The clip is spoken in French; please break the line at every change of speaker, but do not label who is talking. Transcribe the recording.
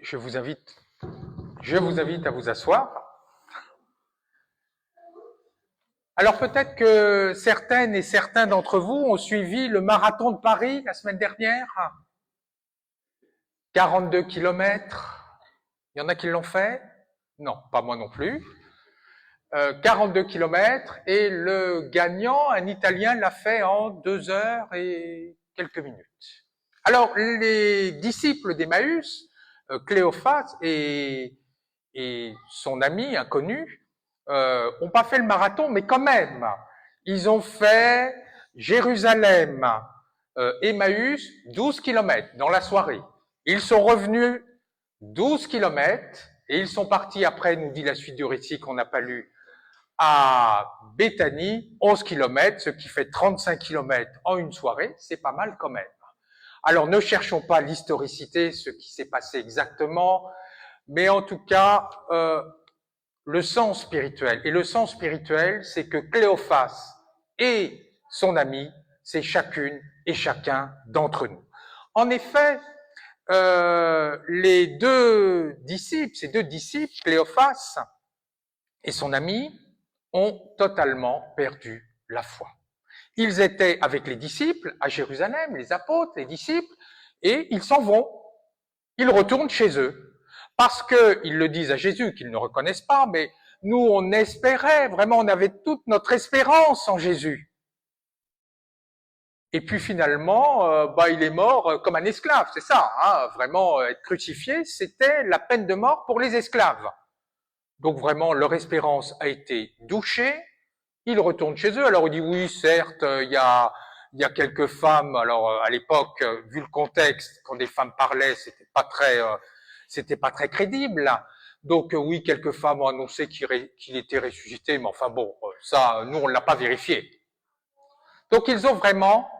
je vous invite à vous asseoir. Alors peut-être que certaines et certains d'entre vous ont suivi le marathon de Paris la semaine dernière. 42 kilomètres. Il y en a qui l'ont fait? Non, pas moi non plus. 42 kilomètres et le gagnant, un Italien, l'a fait en 2 heures et quelques minutes. Alors les disciples d'Emmaüs, Cléophas et son ami inconnu, ont pas fait le marathon, mais quand même, ils ont fait Jérusalem, Emmaüs, 12 kilomètres dans la soirée. Ils sont revenus 12 kilomètres et ils sont partis après, nous dit la suite du récit qu'on n'a pas lu, à Béthanie, 11 kilomètres, ce qui fait 35 kilomètres en une soirée, c'est pas mal quand même. Alors ne cherchons pas l'historicité, ce qui s'est passé exactement, mais en tout cas, le sens spirituel. Et le sens spirituel, c'est que Cléophas et son ami, c'est chacune et chacun d'entre nous. En effet, les deux disciples, ces deux disciples, Cléophas et son ami, ont totalement perdu la foi. Ils étaient avec les disciples à Jérusalem, les apôtres, les disciples, et ils s'en vont. Ils retournent chez eux. Parce qu'ils le disent à Jésus, qu'ils ne reconnaissent pas, mais nous, on espérait, vraiment, on avait toute notre espérance en Jésus. Et puis finalement, il est mort comme un esclave, c'est ça, hein, vraiment, être crucifié, c'était la peine de mort pour les esclaves. Donc vraiment, leur espérance a été douchée, ils retournent chez eux. Alors il dit oui, certes, il y a quelques femmes. Alors à l'époque, vu le contexte, quand des femmes parlaient, c'était pas très crédible. Donc oui, quelques femmes ont annoncé qu'il était ressuscité, mais enfin bon, ça, nous on l'a pas vérifié. Donc ils ont vraiment